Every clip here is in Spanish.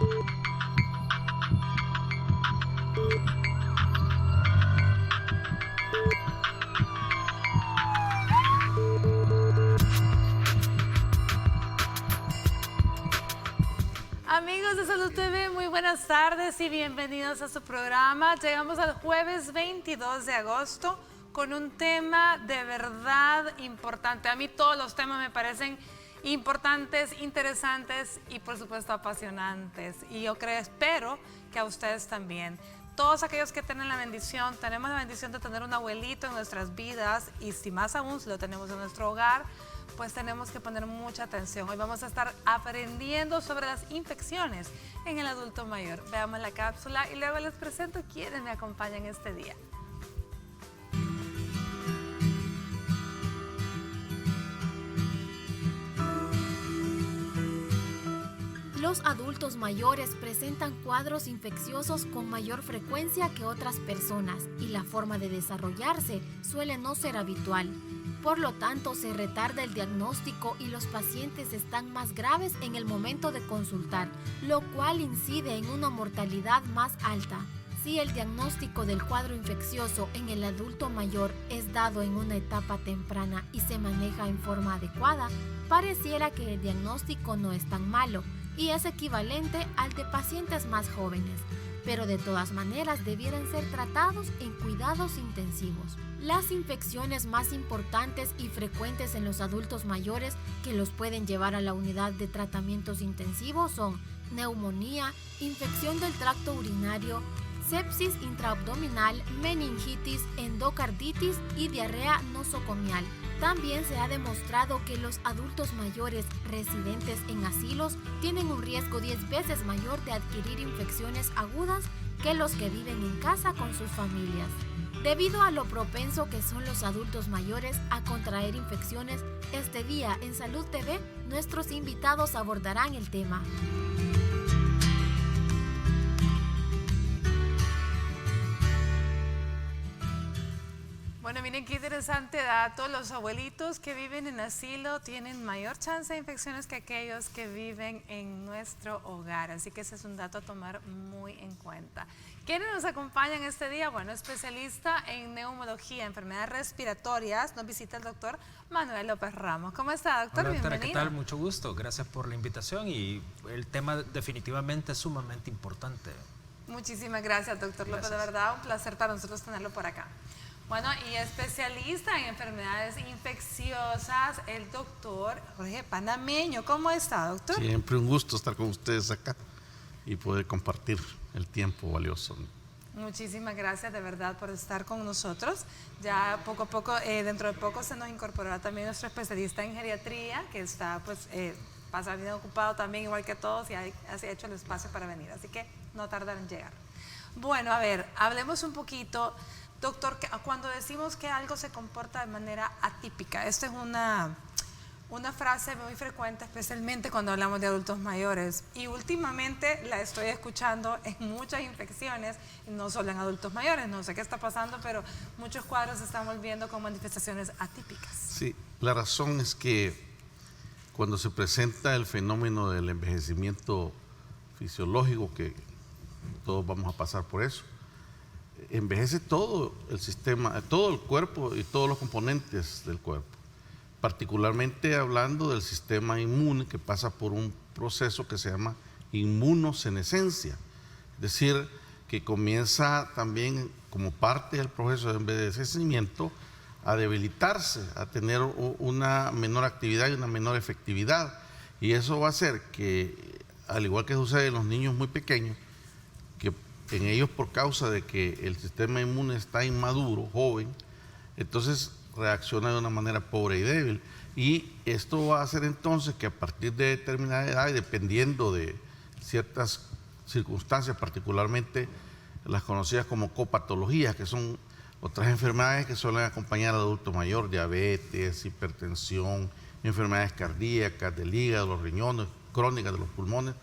Amigos de Salud TV, muy buenas tardes y bienvenidos a su programa. Llegamos al jueves 22 de agosto con un tema de verdad importante. A mí todos los temas me parecen importantes, interesantes y por supuesto apasionantes. Y yo espero que a ustedes también. Todos aquellos que tienen la bendición, tenemos la bendición de tener un abuelito en nuestras vidas y si más aún si lo tenemos en nuestro hogar, pues tenemos que poner mucha atención. Hoy vamos a estar aprendiendo sobre las infecciones en el adulto mayor. Veamos la cápsula y luego les presento quiénes me acompañan este día. Los adultos mayores presentan cuadros infecciosos con mayor frecuencia que otras personas y la forma de desarrollarse suele no ser habitual. Por lo tanto, se retarda el diagnóstico y los pacientes están más graves en el momento de consultar, lo cual incide en una mortalidad más alta. Si el diagnóstico del cuadro infeccioso en el adulto mayor es dado en una etapa temprana y se maneja en forma adecuada, pareciera que el diagnóstico no es tan malo y es equivalente al de pacientes más jóvenes, pero de todas maneras debieran ser tratados en cuidados intensivos. Las infecciones más importantes y frecuentes en los adultos mayores que los pueden llevar a la unidad de tratamientos intensivos son neumonía, infección del tracto urinario, sepsis intraabdominal, meningitis, endocarditis y diarrea nosocomial. También se ha demostrado que los adultos mayores residentes en asilos tienen un riesgo 10 veces mayor de adquirir infecciones agudas que los que viven en casa con sus familias. Debido a lo propenso que son los adultos mayores a contraer infecciones, este día en Salud TV nuestros invitados abordarán el tema. Bueno, miren qué interesante dato. Los abuelitos que viven en asilo tienen mayor chance de infecciones que aquellos que viven en nuestro hogar. Así que ese es un dato a tomar muy en cuenta. ¿Quiénes nos acompañan este día? Bueno, especialista en neumología, enfermedades respiratorias, nos visita el doctor Manuel López Ramos. ¿Cómo está, doctor? Hola, doctora, bienvenido. ¿qué tal? Mucho gusto. Gracias por la invitación y el tema definitivamente es sumamente importante. Muchísimas gracias, doctor López. De verdad, un placer para nosotros tenerlo por acá. Bueno, y especialista en enfermedades infecciosas, el doctor Jorge Panameño. ¿Cómo está, doctor? Siempre un gusto estar con ustedes acá y poder compartir el tiempo valioso. Muchísimas gracias de verdad por estar con nosotros. Ya poco a poco, dentro de poco se nos incorporará también nuestro especialista en geriatría, que está pues pasa bien ocupado también igual que todos y ha hecho el espacio para venir, así que no tardará en llegar. Bueno, a ver, hablemos un poquito. Doctor, cuando decimos que algo se comporta de manera atípica, esta es una frase muy frecuente, especialmente cuando hablamos de adultos mayores. Y últimamente la estoy escuchando en muchas infecciones, no solo en adultos mayores. No sé qué está pasando, pero muchos cuadros se están volviendo con manifestaciones atípicas. Sí, la razón es que cuando se presenta el fenómeno del envejecimiento fisiológico, que todos vamos a pasar por eso, envejece todo el sistema, todo el cuerpo y todos los componentes del cuerpo, particularmente hablando del sistema inmune que pasa por un proceso que se llama inmunosenescencia, es decir, que comienza también como parte del proceso de envejecimiento a debilitarse, a tener una menor actividad y una menor efectividad, y eso va a hacer que, al igual que sucede en los niños muy pequeños, que en ellos por causa de que el sistema inmune está inmaduro, joven, entonces reacciona de una manera pobre y débil. Y esto va a hacer entonces que a partir de determinada edad y dependiendo de ciertas circunstancias, particularmente las conocidas como copatologías, que son otras enfermedades que suelen acompañar al adulto mayor, diabetes, hipertensión, enfermedades cardíacas, del hígado, los riñones, crónicas de los pulmones,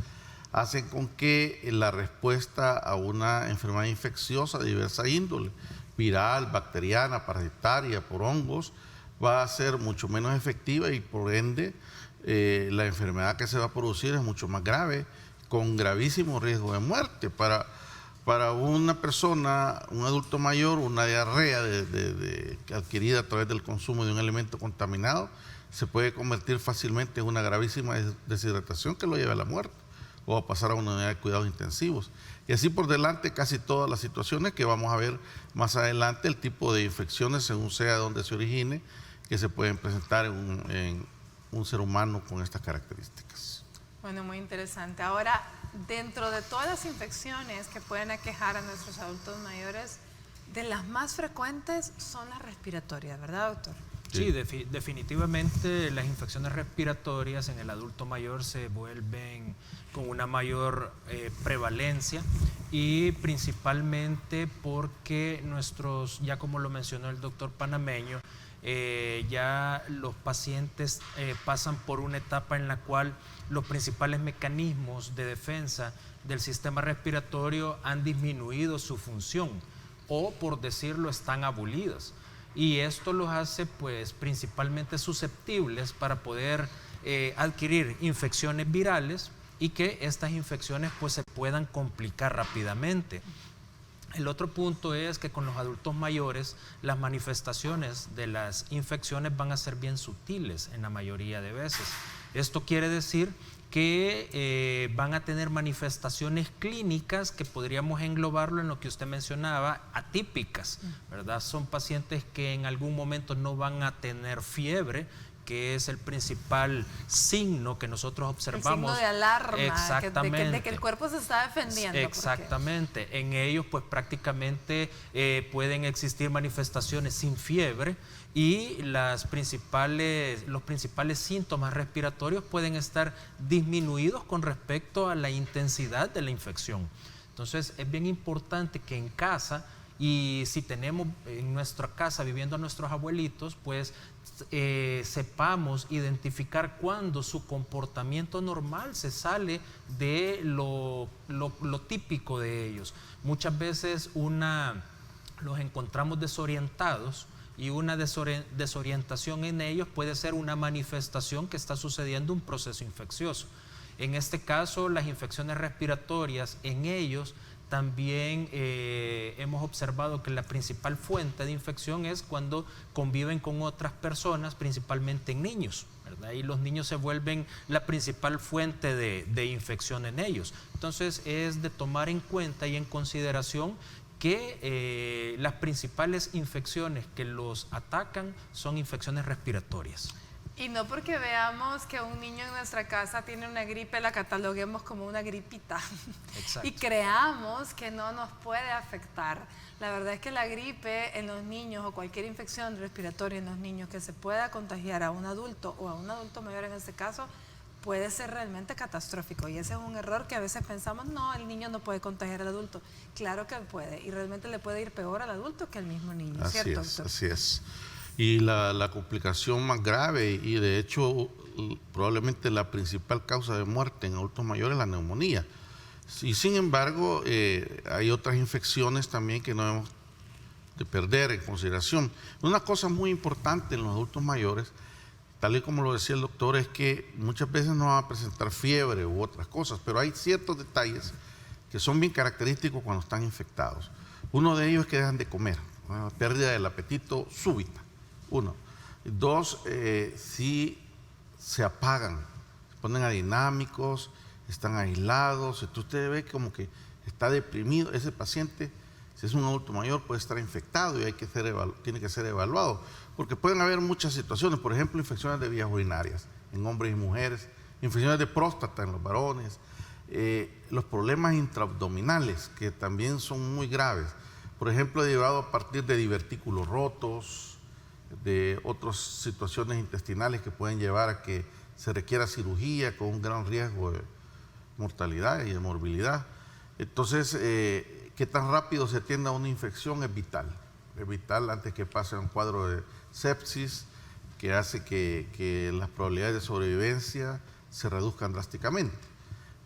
hacen con que la respuesta a una enfermedad infecciosa de diversa índole, viral, bacteriana, parasitaria, por hongos, va a ser mucho menos efectiva y por ende la enfermedad que se va a producir es mucho más grave, con gravísimo riesgo de muerte. Para una persona, un adulto mayor, una diarrea adquirida a través del consumo de un alimento contaminado se puede convertir fácilmente en una gravísima deshidratación que lo lleva a la muerte o a pasar a una unidad de cuidados intensivos. Y así por delante casi todas las situaciones que vamos a ver más adelante, el tipo de infecciones según sea donde se origine, que se pueden presentar en un ser humano con estas características. Bueno, muy interesante. Ahora, dentro de todas las infecciones que pueden aquejar a nuestros adultos mayores, de las más frecuentes son las respiratorias, ¿verdad, doctor? Sí, definitivamente las infecciones respiratorias en el adulto mayor se vuelven con una mayor prevalencia, y principalmente porque ya como lo mencionó el doctor panameño, ya los pacientes pasan por una etapa en la cual los principales mecanismos de defensa del sistema respiratorio han disminuido su función, o por decirlo, están abolidos. Y esto los hace pues principalmente susceptibles para poder adquirir infecciones virales, y que estas infecciones pues se puedan complicar rápidamente. El otro punto es que con los adultos mayores las manifestaciones de las infecciones van a ser bien sutiles en la mayoría de veces. Esto quiere decir que van a tener manifestaciones clínicas que podríamos englobarlo en lo que usted mencionaba, atípicas, ¿verdad? Son pacientes que en algún momento no van a tener fiebre, que es el principal signo que nosotros observamos. El signo de alarma, exactamente, de que el cuerpo se está defendiendo. Exactamente. Porque en ellos pues prácticamente pueden existir manifestaciones sin fiebre, y los principales síntomas respiratorios pueden estar disminuidos con respecto a la intensidad de la infección. Entonces es bien importante que en casa, y si tenemos en nuestra casa viviendo a nuestros abuelitos, pues sepamos identificar cuando su comportamiento normal se sale de lo típico de ellos. Muchas veces los encontramos desorientados, y una desorientación en ellos puede ser una manifestación que está sucediendo un proceso infeccioso. En este caso, las infecciones respiratorias en ellos también hemos observado que la principal fuente de infección es cuando conviven con otras personas, principalmente en niños, ¿verdad? Y los niños se vuelven la principal fuente de infección en ellos. Entonces es de tomar en cuenta y en consideración que las principales infecciones que los atacan son infecciones respiratorias. Y no porque veamos que un niño en nuestra casa tiene una gripe, la cataloguemos como una gripita. Exacto. Y creamos que no nos puede afectar. La verdad es que la gripe en los niños, o cualquier infección respiratoria en los niños que se pueda contagiar a un adulto, o a un adulto mayor en este caso, puede ser realmente catastrófico. Y ese es un error que a veces pensamos, no, el niño no puede contagiar al adulto. Claro que puede, y realmente le puede ir peor al adulto que al mismo niño. Así ¿cierto, es, doctor? así es. Y la complicación más grave, y de hecho probablemente la principal causa de muerte en adultos mayores, es la neumonía. Y sin embargo, hay otras infecciones también que no debemos de perder en consideración. Una cosa muy importante en los adultos mayores, tal y como lo decía el doctor, es que muchas veces no van a presentar fiebre u otras cosas, pero hay ciertos detalles que son bien característicos cuando están infectados. Uno de ellos es que dejan de comer, una pérdida del apetito súbita. Uno. Dos, si se apagan, se ponen adinámicos, están aislados. Entonces usted ve como que está deprimido. Ese paciente, si es un adulto mayor, puede estar infectado y tiene que ser evaluado. Porque pueden haber muchas situaciones, por ejemplo, infecciones de vías urinarias en hombres y mujeres, infecciones de próstata en los varones, los problemas intraabdominales, que también son muy graves. Por ejemplo, derivado a partir de divertículos rotos, de otras situaciones intestinales que pueden llevar a que se requiera cirugía con un gran riesgo de mortalidad y de morbilidad. Entonces, qué tan rápido se atienda una infección es vital antes que pase a un cuadro de sepsis, que hace que las probabilidades de sobrevivencia se reduzcan drásticamente.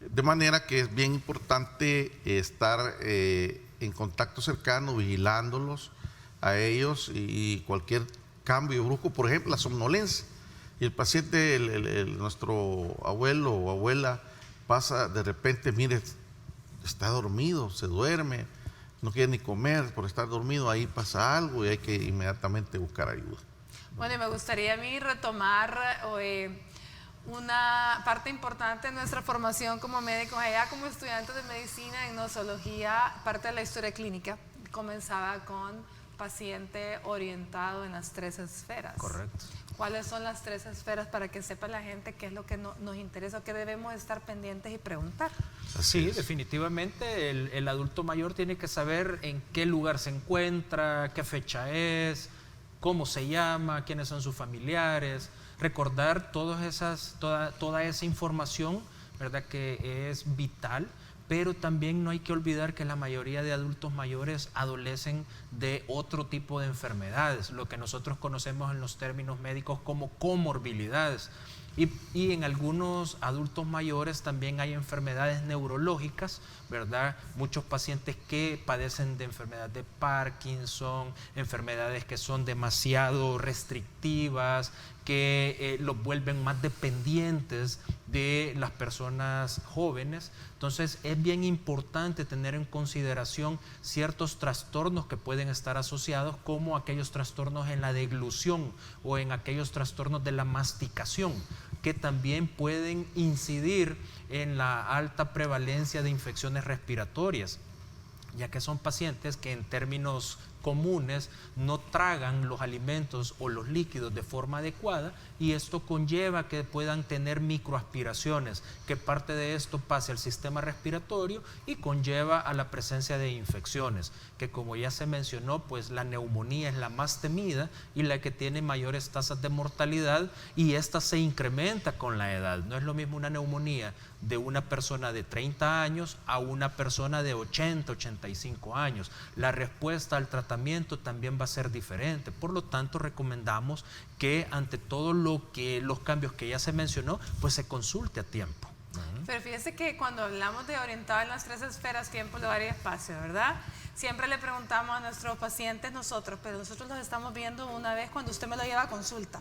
De manera que es bien importante estar en contacto cercano, vigilándolos a ellos, y cualquier cambio brusco, por ejemplo, la somnolencia. Y el paciente, nuestro abuelo o abuela, pasa de repente, mire, está dormido, se duerme, no quiere ni comer por estar dormido, ahí pasa algo y hay que inmediatamente buscar ayuda. Bueno, y me gustaría a mí retomar una parte importante de nuestra formación como médicos, allá como estudiantes de medicina en nosología. Parte de la historia clínica comenzaba con paciente orientado en las 3 esferas. Correcto. ¿Cuáles son las 3 esferas para que sepa la gente qué es lo que nos interesa o qué debemos estar pendientes y preguntar? Sí, definitivamente el adulto mayor tiene que saber en qué lugar se encuentra, qué fecha es, cómo se llama, quiénes son sus familiares, recordar toda esa información, ¿verdad?, que es vital. Pero también no hay que olvidar que la mayoría de adultos mayores adolecen de otro tipo de enfermedades, lo que nosotros conocemos en los términos médicos como comorbilidades. Y en algunos adultos mayores también hay enfermedades neurológicas, ¿verdad? Muchos pacientes que padecen de enfermedad de Parkinson, enfermedades que son demasiado restrictivas, que los vuelven más dependientes de las personas jóvenes. Entonces es bien importante tener en consideración ciertos trastornos que pueden estar asociados, como aquellos trastornos en la deglución o en aquellos trastornos de la masticación, que también pueden incidir en la alta prevalencia de infecciones respiratorias, ya que son pacientes que en términos comunes no tragan los alimentos o los líquidos de forma adecuada, y esto conlleva que puedan tener microaspiraciones, que parte de esto pase al sistema respiratorio y conlleva a la presencia de infecciones, que como ya se mencionó, pues la neumonía es la más temida y la que tiene mayores tasas de mortalidad, y esta se incrementa con la edad. No es lo mismo una neumonía de una persona de 30 años a una persona de 80, 85 años. La respuesta al tratamiento también va a ser diferente. Por lo tanto, recomendamos que ante todo los cambios que ya se mencionó, pues se consulte a tiempo. Pero fíjese que cuando hablamos de orientado en las 3 esferas, tiempo, lugar y espacio, ¿verdad? Siempre le preguntamos a nuestros pacientes nosotros, pero nosotros los estamos viendo una vez cuando usted me lo lleva a consulta.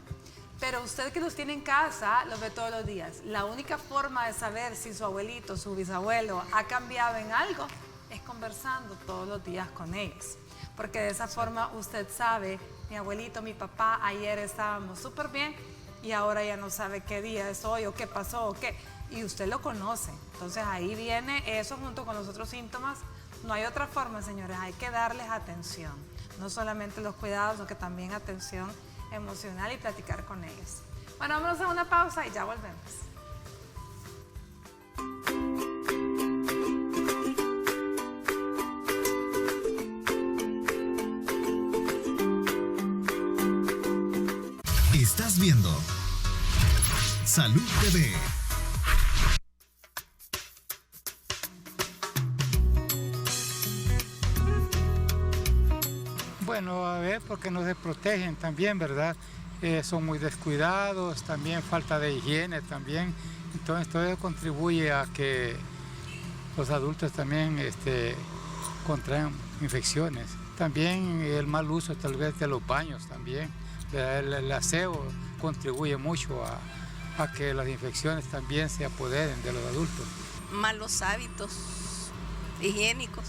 Pero usted que los tiene en casa, los ve todos los días. La única forma de saber si su abuelito, su bisabuelo ha cambiado en algo es conversando todos los días con ellos. Porque de esa forma usted sabe, mi abuelito, mi papá, ayer estábamos súper bien y ahora ya no sabe qué día es hoy o qué pasó o qué. Y usted lo conoce. Entonces ahí viene eso junto con los otros síntomas. No hay otra forma, señores. Hay que darles atención. No solamente los cuidados, sino que también atención emocional y platicar con ellos. Bueno, vamos a una pausa y ya volvemos. Estás viendo Salud TV. Bueno, a ver, porque no se protegen también, ¿verdad? Son muy descuidados, también falta de higiene también. Entonces todo eso contribuye a que los adultos también contraen infecciones. También el mal uso tal vez de los baños también. El aseo contribuye mucho a que las infecciones también se apoderen de los adultos. Malos hábitos higiénicos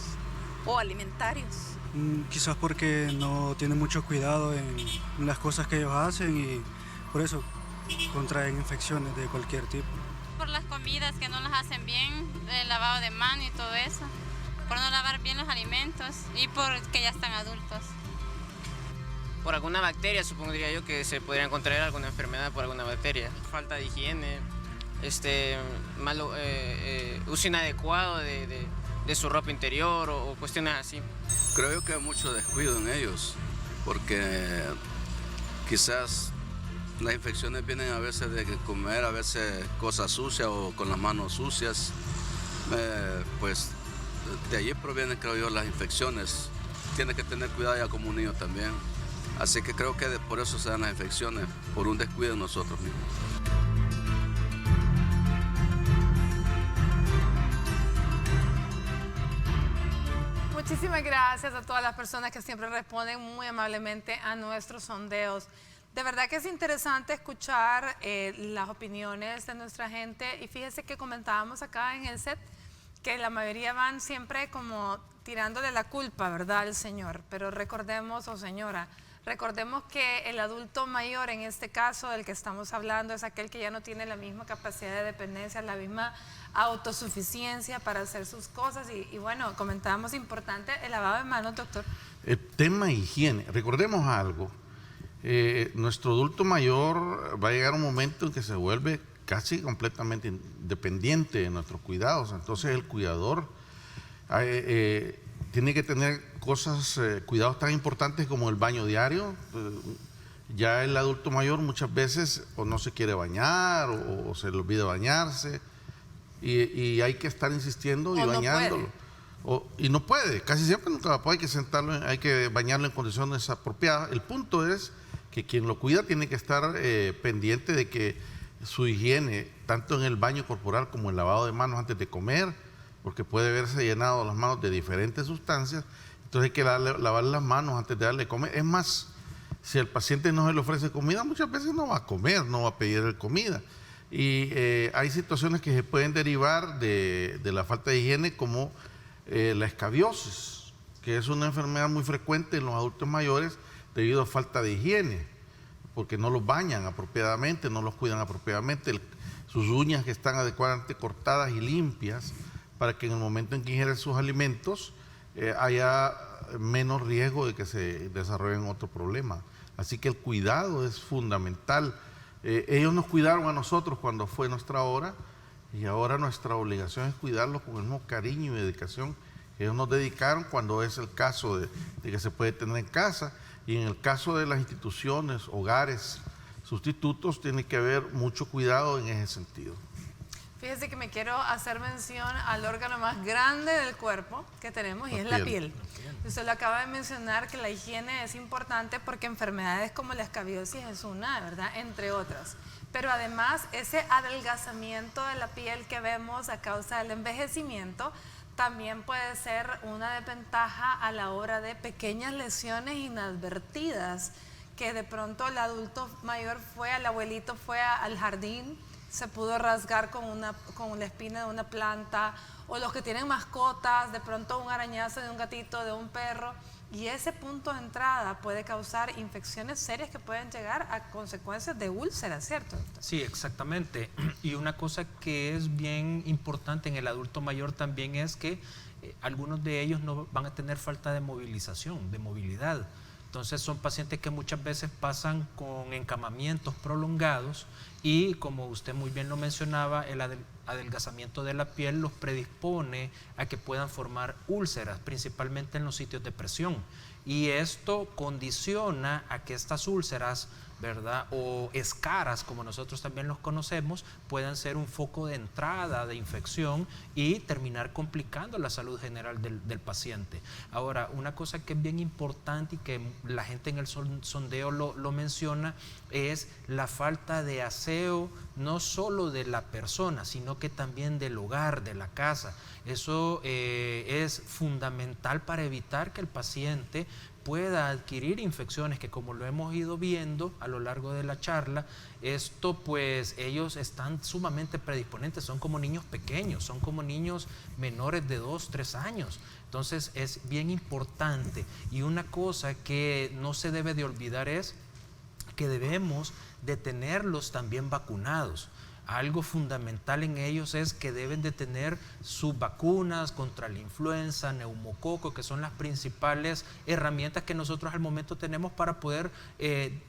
o alimentarios. Quizás porque no tienen mucho cuidado en las cosas que ellos hacen y por eso contraen infecciones de cualquier tipo. Por las comidas que no las hacen bien, el lavado de mano y todo eso, por no lavar bien los alimentos y porque ya están adultos. Por alguna bacteria, supondría yo que se podría contraer alguna enfermedad por alguna bacteria. Falta de higiene, uso inadecuado de su ropa interior o cuestiones así. Creo yo que hay mucho descuido en ellos, porque quizás las infecciones vienen a veces de comer, a veces cosas sucias o con las manos sucias. Pues de allí provienen, creo yo, las infecciones. Tiene que tener cuidado ya como un niño también. Así que creo que por eso se dan las infecciones, por un descuido de nosotros mismos. Muchísimas gracias a todas las personas que siempre responden muy amablemente a nuestros sondeos. De verdad que es interesante escuchar las opiniones de nuestra gente, y fíjese que comentábamos acá en el set que la mayoría van siempre como tirándole la culpa, ¿verdad?, al señor, pero recordemos, o señora, recordemos que el adulto mayor, en este caso del que estamos hablando, es aquel que ya no tiene la misma capacidad de dependencia, la misma autosuficiencia para hacer sus cosas, y bueno, comentábamos importante el lavado de manos, doctor. El tema higiene, recordemos algo. Nuestro adulto mayor va a llegar un momento en que se vuelve casi completamente dependiente de nuestros cuidados. Entonces el cuidador tiene que tener cuidados tan importantes como el baño diario. Ya el adulto mayor muchas veces o no se quiere bañar o se le olvida bañarse, y hay que estar insistiendo y bañándolo. Y no puede, casi siempre nunca puede, hay que sentarlo, hay que bañarlo en condiciones apropiadas. El punto es que quien lo cuida tiene que estar pendiente de que su higiene, tanto en el baño corporal como el lavado de manos antes de comer, porque puede haberse llenado las manos de diferentes sustancias, entonces hay que lavar las manos antes de darle comer. Es más, si el paciente no se le ofrece comida, muchas veces no va a comer, no va a pedir comida. Y hay situaciones que se pueden derivar de la falta de higiene, como la escabiosis, que es una enfermedad muy frecuente en los adultos mayores debido a falta de higiene, porque no los bañan apropiadamente, no los cuidan apropiadamente, sus uñas que están adecuadamente cortadas y limpias, para que en el momento en que ingieren sus alimentos haya menos riesgo de que se desarrollen otro problema. Así que el cuidado es fundamental. Ellos nos cuidaron a nosotros cuando fue nuestra hora, y ahora nuestra obligación es cuidarlos con el mismo cariño y dedicación que ellos nos dedicaron cuando es el caso de que se puede tener en casa. Y en el caso de las instituciones, hogares, sustitutos, tiene que haber mucho cuidado en ese sentido. Fíjese que me quiero hacer mención al órgano más grande del cuerpo que tenemos, y es la piel. Usted lo acaba de mencionar, que la higiene es importante porque enfermedades como la escabiosis es una, ¿verdad?, entre otras. Pero además ese adelgazamiento de la piel que vemos a causa del envejecimiento también puede ser una desventaja a la hora de pequeñas lesiones inadvertidas, que de pronto el adulto mayor el abuelito fue al jardín, se pudo rasgar con la espina de una planta, o los que tienen mascotas, de pronto un arañazo de un gatito, de un perro, y ese punto de entrada puede causar infecciones serias que pueden llegar a consecuencias de úlceras, ¿cierto, doctor? Sí, exactamente. Y una cosa que es bien importante en el adulto mayor también es que algunos de ellos no van a tener falta de movilización, de movilidad. Entonces son pacientes que muchas veces pasan con encamamientos prolongados, y como usted muy bien lo mencionaba, el adelgazamiento de la piel los predispone a que puedan formar úlceras, principalmente en los sitios de presión. Y esto condiciona a que estas úlceras, ¿verdad?, o escaras, como nosotros también los conocemos, puedan ser un foco de entrada de infección y terminar complicando la salud general del paciente. Ahora, una cosa que es bien importante y que la gente en el sondeo lo menciona es la falta de aseo, no solo de la persona, sino que también del hogar, de la casa. Eso es fundamental para evitar que el paciente pueda adquirir infecciones que, como lo hemos ido viendo a lo largo de la charla, esto pues ellos están sumamente predisponentes, son como niños pequeños, son como niños menores de 2, 3 años. Entonces es bien importante, y una cosa que no se debe de olvidar es que debemos de tenerlos también vacunados. Algo fundamental en ellos es que deben de tener sus vacunas contra la influenza, neumococo, que son las principales herramientas que nosotros al momento tenemos para poder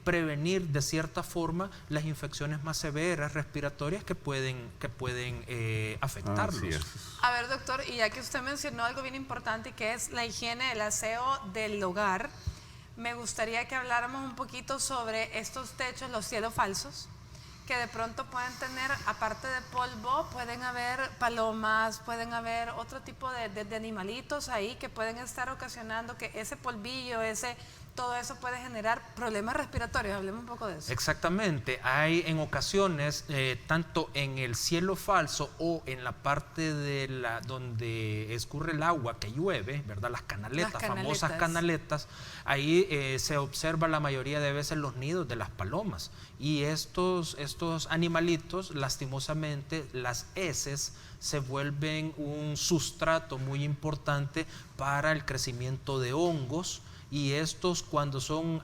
prevenir de cierta forma las infecciones más severas respiratorias que pueden afectarlos. A ver, doctor, y ya que usted mencionó algo bien importante, que es la higiene, el aseo del hogar, me gustaría que habláramos un poquito sobre estos techos, los cielos falsos, que de pronto pueden tener, aparte de polvo, pueden haber palomas, pueden haber otro tipo de animalitos ahí que pueden estar ocasionando que ese polvillo, ese todo eso puede generar problemas respiratorios. Hablemos un poco de eso. Exactamente. Hay en ocasiones, tanto en el cielo falso o en la parte de donde escurre el agua que llueve, ¿verdad? Las canaletas, famosas canaletas, ahí se observa la mayoría de veces los nidos de las palomas. Y estos animalitos, lastimosamente, las heces se vuelven un sustrato muy importante para el crecimiento de hongos. Y estos, cuando son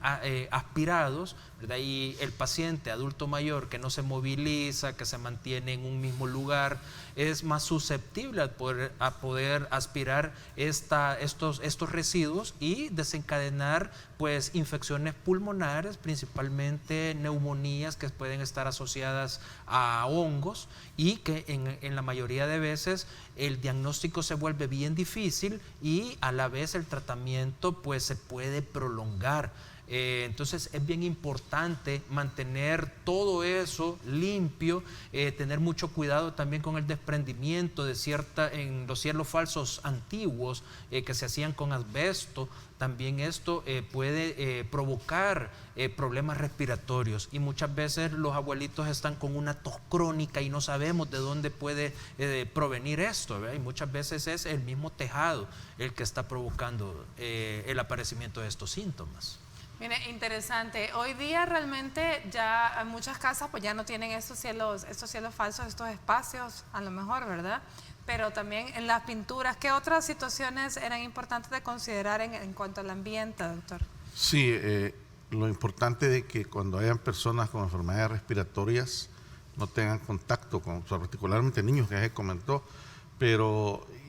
aspirados, ¿verdad? Y el paciente adulto mayor que no se moviliza, que se mantiene en un mismo lugar, es más susceptible a poder aspirar estos residuos y desencadenar pues infecciones pulmonares, principalmente neumonías que pueden estar asociadas a hongos, y que en la mayoría de veces el diagnóstico se vuelve bien difícil y a la vez el tratamiento pues se puede prolongar. Entonces es bien importante mantener todo eso limpio, tener mucho cuidado también con el desprendimiento de en los cielos falsos antiguos que se hacían con asbesto. También esto puede provocar problemas respiratorios, y muchas veces los abuelitos están con una tos crónica y no sabemos de dónde puede provenir esto, ¿verdad? Y muchas veces es el mismo tejado el que está provocando el aparecimiento de estos síntomas. Mire, interesante. Hoy día realmente ya muchas casas pues ya no tienen estos cielos falsos, estos espacios, a lo mejor, ¿verdad? Pero también en las pinturas, ¿qué otras situaciones eran importantes de considerar en cuanto al ambiente, doctor? Sí, lo importante de que cuando hayan personas con enfermedades respiratorias no tengan contacto con, particularmente niños, que ya se comentó,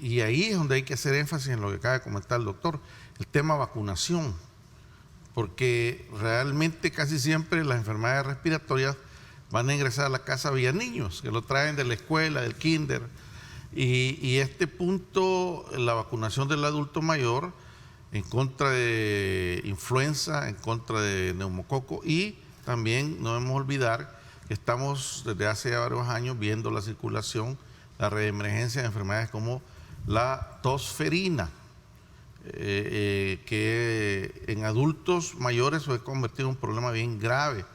y ahí es donde hay que hacer énfasis en lo que acaba de comentar el doctor, el tema vacunación. Porque realmente casi siempre las enfermedades respiratorias van a ingresar a la casa vía niños, que lo traen de la escuela, del kinder. Y este punto, la vacunación del adulto mayor en contra de influenza, en contra de neumococo, y también no debemos olvidar que estamos desde hace varios años viendo la circulación, la red de emergencia de enfermedades como la tosferina, que en adultos mayores se ha convertido en un problema bien grave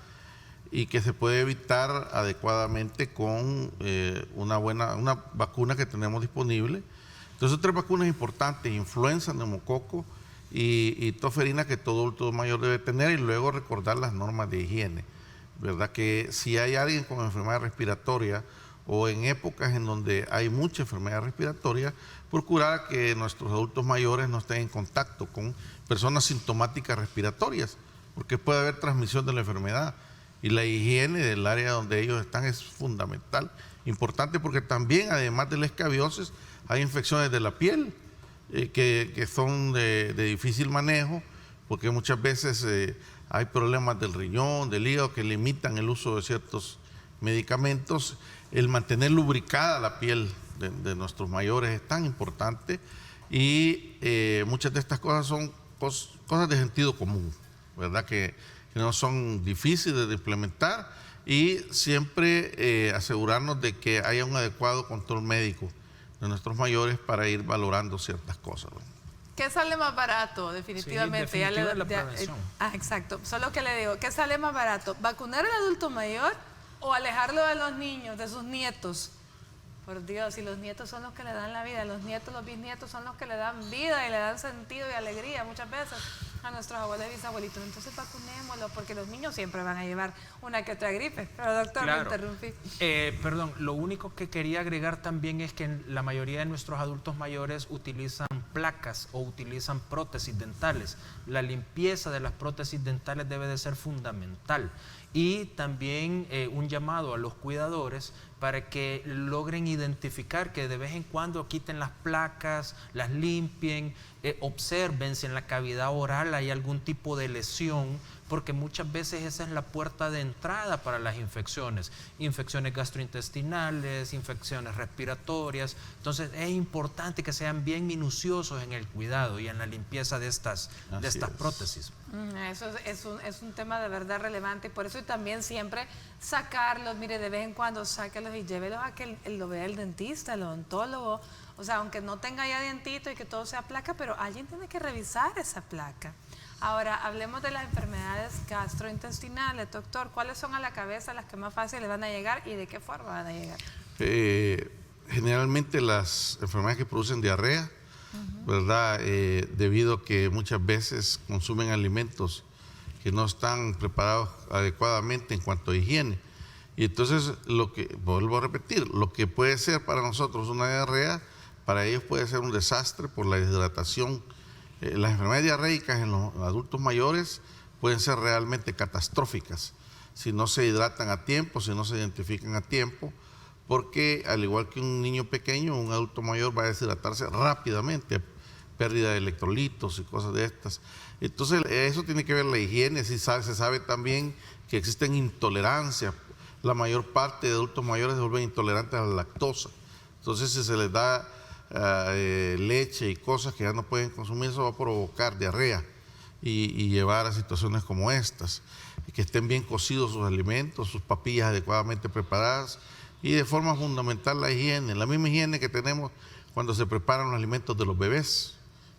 y que se puede evitar adecuadamente con una vacuna que tenemos disponible. Entonces, 3 vacunas importantes: influenza, neumococo y tosferina, que todo adulto mayor debe tener, y luego recordar las normas de higiene, ¿verdad? Que si hay alguien con enfermedad respiratoria o en épocas en donde hay mucha enfermedad respiratoria, procurar que nuestros adultos mayores no estén en contacto con personas sintomáticas respiratorias, porque puede haber transmisión de la enfermedad, y la higiene del área donde ellos están es fundamental, importante, porque también, además de la escabiosis, hay infecciones de la piel que son de difícil manejo, porque muchas veces hay problemas del riñón, del hígado, que limitan el uso de ciertos medicamentos. El mantener lubricada la piel de nuestros mayores es tan importante, y muchas de estas cosas son cosas de sentido común, ¿verdad? Que no son difíciles de implementar, y siempre asegurarnos de que haya un adecuado control médico de nuestros mayores para ir valorando ciertas cosas, ¿no? ¿Qué sale más barato? Definitivamente. Sí, la prevención. Exacto. Solo que le digo, ¿qué sale más barato? ¿Vacunar al adulto mayor o alejarlo de los niños, de sus nietos? Por Dios, y los nietos son los que le dan la vida, los nietos, los bisnietos son los que le dan vida y le dan sentido y alegría muchas veces a nuestros abuelos y bisabuelitos. Entonces vacunémoslos, porque los niños siempre van a llevar una que otra gripe. Pero doctor, claro. Me interrumpí. Perdón, lo único que quería agregar también es que la mayoría de nuestros adultos mayores utilizan placas o utilizan prótesis dentales. La limpieza de las prótesis dentales debe de ser fundamental. Y también un llamado a los cuidadores para que logren identificar, que de vez en cuando quiten las placas, las limpien, observen si en la cavidad oral hay algún tipo de lesión, porque muchas veces esa es la puerta de entrada para las infecciones gastrointestinales, infecciones respiratorias. Entonces es importante que sean bien minuciosos en el cuidado y en la limpieza de estas prótesis. Eso es un tema de verdad relevante, y por eso también siempre sacarlos, mire, de vez en cuando sáquelos y llévelos a que lo vea el dentista, el odontólogo. O sea, aunque no tenga ya dientito y que todo sea placa, pero alguien tiene que revisar esa placa. Ahora, hablemos de las enfermedades gastrointestinales. Doctor, ¿cuáles son a la cabeza las que más fácil le van a llegar y de qué forma van a llegar? Generalmente las enfermedades que producen diarrea, ¿verdad? Debido a que muchas veces consumen alimentos que no están preparados adecuadamente en cuanto a higiene. Y entonces, vuelvo a repetir, lo que puede ser para nosotros una diarrea, para ellos puede ser un desastre por la deshidratación. Las enfermedades diarreicas en los adultos mayores pueden ser realmente catastróficas si no se hidratan a tiempo, si no se identifican a tiempo, porque al igual que un niño pequeño, un adulto mayor va a deshidratarse rápidamente, pérdida de electrolitos y cosas de estas. Entonces, eso tiene que ver la higiene. Se sabe también que existen intolerancias. La mayor parte de adultos mayores se vuelven intolerantes a la lactosa. Entonces, si se les da leche y cosas que ya no pueden consumir, eso va a provocar diarrea y llevar a situaciones como estas. Que estén bien cocidos sus alimentos, sus papillas adecuadamente preparadas y de forma fundamental la higiene, la misma higiene que tenemos cuando se preparan los alimentos de los bebés.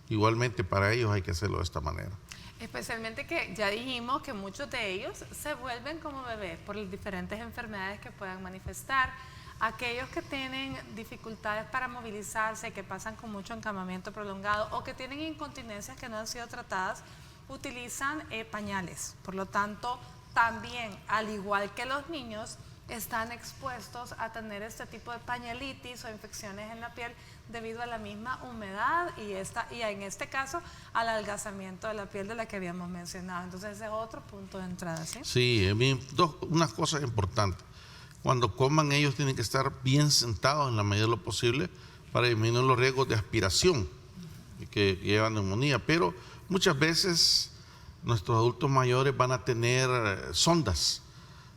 Igualmente para ellos hay que hacerlo de esta manera. Especialmente que ya dijimos que muchos de ellos se vuelven como bebés por las diferentes enfermedades que puedan manifestar. Aquellos que tienen dificultades para movilizarse, que pasan con mucho encamamiento prolongado o que tienen incontinencias que no han sido tratadas, utilizan pañales. Por lo tanto, también, al igual que los niños, están expuestos a tener este tipo de pañalitis o infecciones en la piel debido a la misma humedad y en este caso al adelgazamiento de la piel de la que habíamos mencionado. Entonces ese es otro punto de entrada, ¿sí? Sí, unas cosas importantes. Cuando coman ellos tienen que estar bien sentados en la medida de lo posible para disminuir los riesgos de aspiración que llevan neumonía, pero muchas veces nuestros adultos mayores van a tener sondas,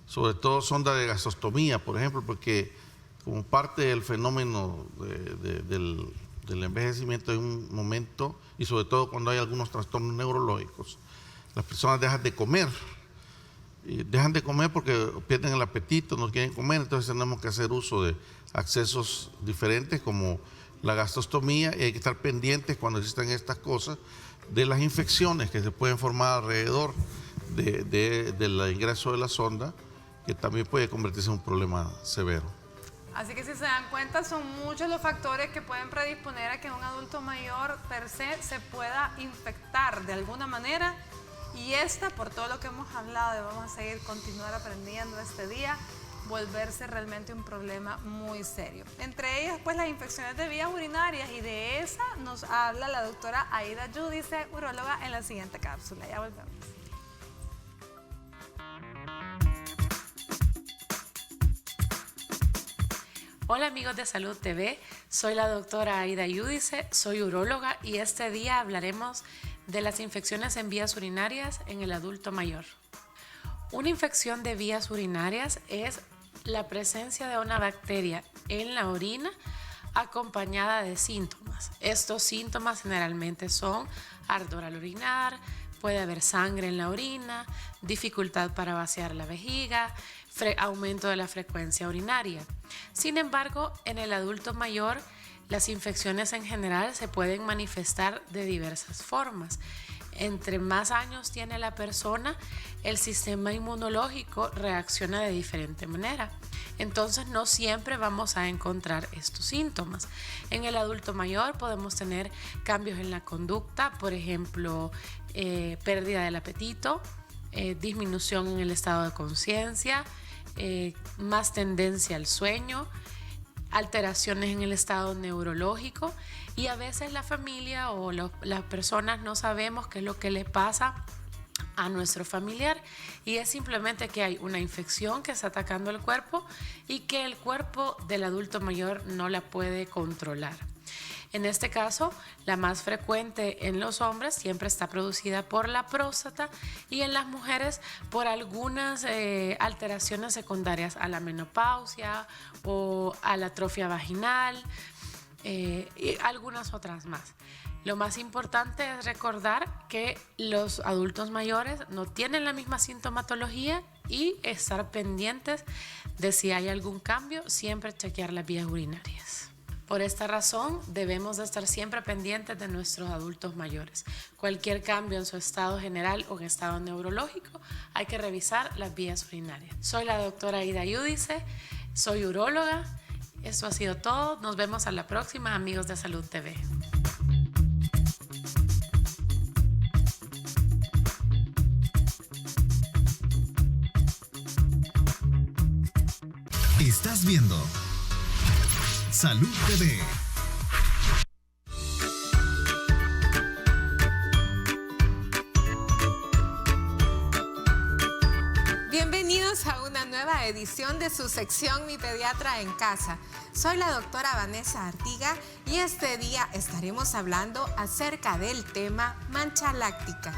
sobre todo sonda de gastrostomía, por ejemplo, porque como parte del fenómeno del envejecimiento hay un momento, y sobre todo cuando hay algunos trastornos neurológicos, las personas dejan de comer. Y dejan de comer porque pierden el apetito, no quieren comer, entonces tenemos que hacer uso de accesos diferentes como la gastrostomía, y hay que estar pendientes cuando existan estas cosas de las infecciones que se pueden formar alrededor del ingreso de la sonda, que también puede convertirse en un problema severo. Así que si se dan cuenta, son muchos los factores que pueden predisponer a que un adulto mayor per se pueda infectar de alguna manera. Y por todo lo que hemos hablado, y vamos a continuar aprendiendo este día, volverse realmente un problema muy serio. Entre ellas, pues, las infecciones de vías urinarias, y de esa nos habla la doctora Aida Giudice, uróloga, en la siguiente cápsula. Ya volvemos. Hola amigos de Salud TV, soy la doctora Aida Giudice, soy uróloga y este día hablaremos de las infecciones en vías urinarias en el adulto mayor. Una infección de vías urinarias es la presencia de una bacteria en la orina acompañada de síntomas. Estos síntomas generalmente son ardor al orinar, puede haber sangre en la orina, dificultad para vaciar la vejiga, aumento de la frecuencia urinaria. Sin embargo, en el adulto mayor, las infecciones en general se pueden manifestar de diversas formas. Entre más años tiene la persona, el sistema inmunológico reacciona de diferente manera. Entonces, no siempre vamos a encontrar estos síntomas. En el adulto mayor podemos tener cambios en la conducta, por ejemplo, pérdida del apetito, disminución en el estado de conciencia, más tendencia al sueño, alteraciones en el estado neurológico, y a veces la familia o las personas no sabemos qué es lo que le pasa a nuestro familiar, y es simplemente que hay una infección que está atacando el cuerpo y que el cuerpo del adulto mayor no la puede controlar. En este caso, la más frecuente en los hombres siempre está producida por la próstata, y en las mujeres por algunas alteraciones secundarias a la menopausia o a la atrofia vaginal y algunas otras más. Lo más importante es recordar que los adultos mayores no tienen la misma sintomatología y estar pendientes de si hay algún cambio, siempre chequear las vías urinarias. Por esta razón, debemos de estar siempre pendientes de nuestros adultos mayores. Cualquier cambio en su estado general o en estado neurológico, hay que revisar las vías urinarias. Soy la doctora Aida Yudice, soy uróloga. Eso ha sido todo. Nos vemos a la próxima, amigos de Salud TV. Estás viendo Salud TV. Bienvenidos a una nueva edición de su sección Mi Pediatra en Casa. Soy la doctora Vanessa Artiga y este día estaremos hablando acerca del tema mancha láctica.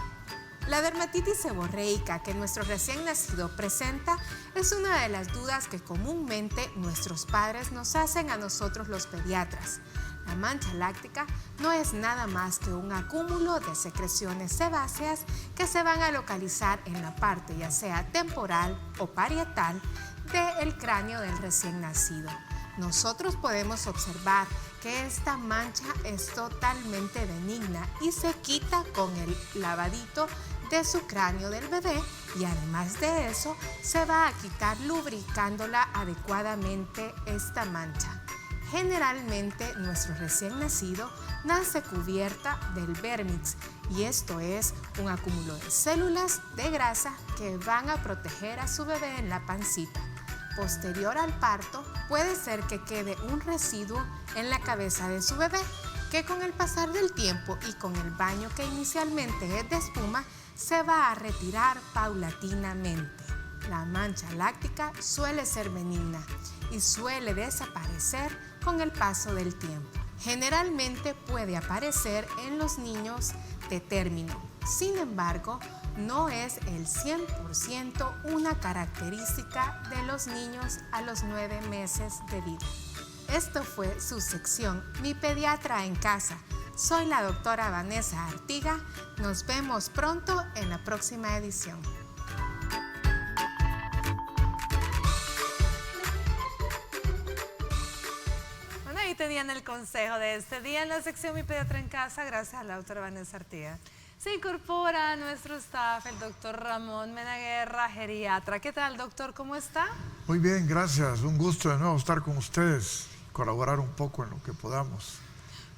La dermatitis seborreica que nuestro recién nacido presenta es una de las dudas que comúnmente nuestros padres nos hacen a nosotros los pediatras. La mancha láctica no es nada más que un acúmulo de secreciones sebáceas que se van a localizar en la parte ya sea temporal o parietal del cráneo del recién nacido. Nosotros podemos observar que esta mancha es totalmente benigna y se quita con el lavadito de su cráneo del bebé y además de eso se va a quitar lubricándola adecuadamente esta mancha. Generalmente nuestro recién nacido nace cubierta del vérmix y esto es un acúmulo de células de grasa que van a proteger a su bebé en la pancita. Posterior al parto puede ser que quede un residuo en la cabeza de su bebé que con el pasar del tiempo y con el baño que inicialmente es de espuma se va a retirar paulatinamente. La mancha láctica suele ser benigna y suele desaparecer con el paso del tiempo. Generalmente puede aparecer en los niños de término. Sin embargo, no es el 100% una característica de los niños a los 9 meses de vida. Esto fue su sección Mi Pediatra en Casa. Soy la doctora Vanessa Artiga. Nos vemos pronto en la próxima edición. Bueno, ahí tenían el consejo de este día en la sección Mi Pediatra en Casa, gracias a la doctora Vanessa Artiga. Se incorpora a nuestro staff el doctor Ramón Menaguerra, geriatra. ¿Qué tal, doctor? ¿Cómo está? Muy bien, gracias. Un gusto de nuevo estar con ustedes, colaborar un poco en lo que podamos.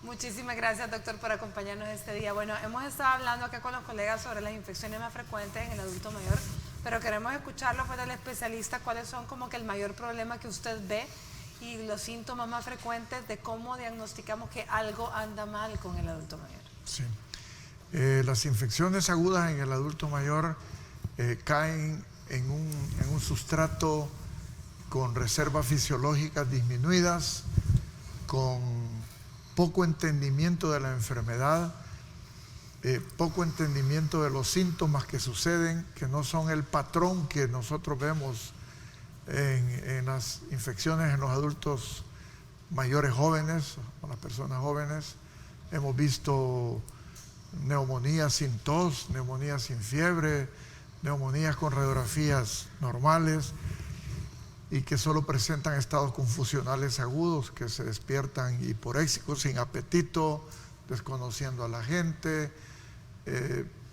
Muchísimas gracias, doctor, por acompañarnos este día. Bueno, hemos estado hablando acá con los colegas sobre las infecciones más frecuentes en el adulto mayor, pero queremos escucharlo pues del especialista, cuáles son como que el mayor problema que usted ve y los síntomas más frecuentes de cómo diagnosticamos que algo anda mal con el adulto mayor. Sí. Las infecciones agudas en el adulto mayor caen en un sustrato con reservas fisiológicas disminuidas, con poco entendimiento de la enfermedad, poco entendimiento de los síntomas que suceden, que no son el patrón que nosotros vemos en las infecciones en los adultos mayores jóvenes, o las personas jóvenes. Hemos visto neumonías sin tos, neumonías sin fiebre, neumonías con radiografías normales y que solo presentan estados confusionales agudos, que se despiertan hiporéxicos, sin apetito, desconociendo a la gente,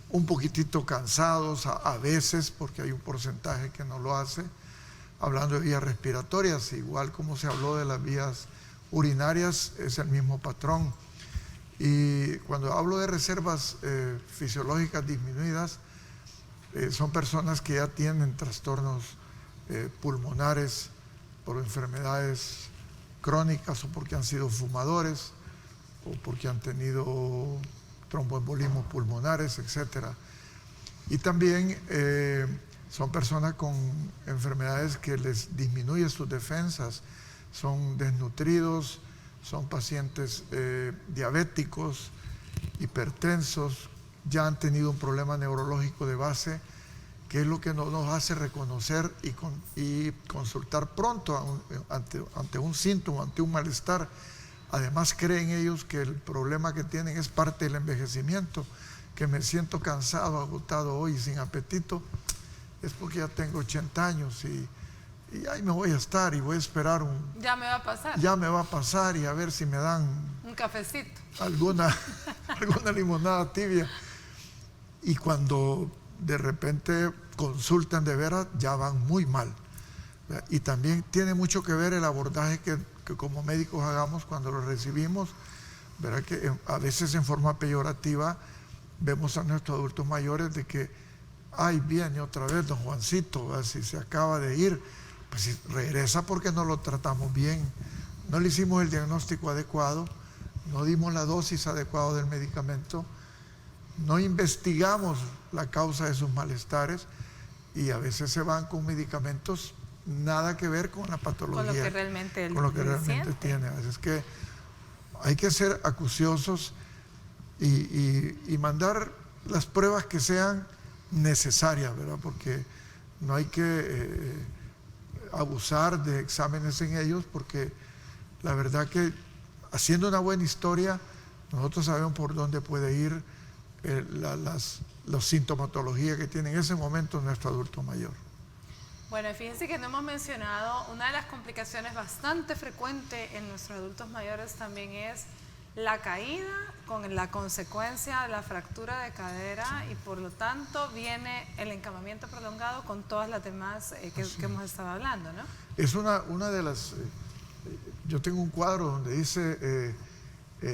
un poquitito cansados a veces, porque hay un porcentaje que no lo hace. Hablando de vías respiratorias, igual como se habló de las vías urinarias, es el mismo patrón. Y cuando hablo de reservas fisiológicas disminuidas, son personas que ya tienen trastornos pulmonares por enfermedades crónicas o porque han sido fumadores o porque han tenido tromboembolismos pulmonares, etc. Y también son personas con enfermedades que les disminuyen sus defensas, son desnutridos, son pacientes diabéticos, hipertensos, ya han tenido un problema neurológico de base, que es lo que nos hace reconocer y consultar pronto ante un síntoma, ante un malestar. Además creen ellos que el problema que tienen es parte del envejecimiento, que me siento cansado, agotado hoy, sin apetito, es porque ya tengo 80 años y ahí me voy a estar y voy a esperar Ya me va a pasar. Ya me va a pasar y a ver si me dan un cafecito. Alguna limonada tibia. Y cuando de repente consultan de veras, ya van muy mal. Y también tiene mucho que ver el abordaje que como médicos hagamos cuando lo recibimos. Verá que a veces en forma peyorativa vemos a nuestros adultos mayores de que, ay, viene otra vez don Juancito, si se acaba de ir, pues si regresa porque no lo tratamos bien, no le hicimos el diagnóstico adecuado, no dimos la dosis adecuada del medicamento, no investigamos la causa de sus malestares y a veces se van con medicamentos nada que ver con la patología, con lo que realmente, tiene. Así es que hay que ser acuciosos y mandar las pruebas que sean necesarias, ¿verdad? Porque no hay que abusar de exámenes en ellos, porque la verdad que haciendo una buena historia nosotros sabemos por dónde puede ir la sintomatología que tiene en ese momento nuestro adulto mayor. Bueno, fíjense que no hemos mencionado, una de las complicaciones bastante frecuentes en nuestros adultos mayores también es la caída con la consecuencia de la fractura de cadera y por lo tanto viene el encamamiento prolongado con todas las demás que hemos estado hablando, ¿no? Es una de las... yo tengo un cuadro donde dice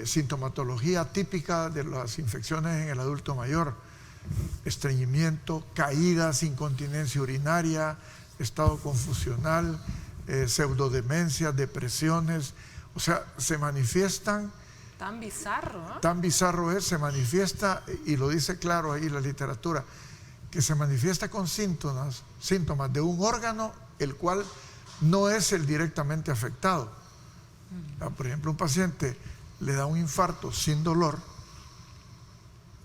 sintomatología típica de las infecciones en el adulto mayor: estreñimiento, caídas, incontinencia urinaria, estado confusional, pseudodemencia, depresiones, o sea, se manifiestan. Tan bizarro, ¿no? Tan bizarro es, se manifiesta, y lo dice claro ahí la literatura, que se manifiesta con síntomas de un órgano el cual no es el directamente afectado. Por ejemplo, un paciente le da un infarto sin dolor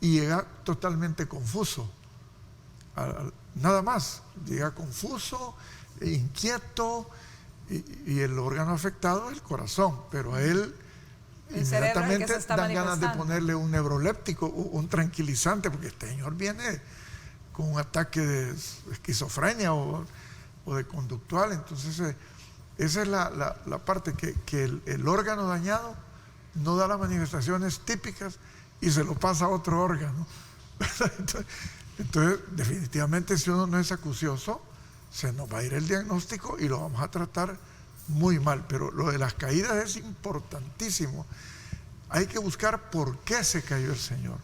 y llega totalmente confuso. Nada más, llega confuso, inquieto, y el órgano afectado es el corazón, pero a él inmediatamente dan ganas de ponerle un neuroléptico, un tranquilizante, porque este señor viene con un ataque de esquizofrenia o de conductual. Entonces esa es la parte que el órgano dañado no da las manifestaciones típicas y se lo pasa a otro órgano. Entonces definitivamente, si uno no es acucioso, se nos va a ir el diagnóstico y lo vamos a tratar muy mal. Pero lo de las caídas es importantísimo. Hay que buscar por qué se cayó el señor,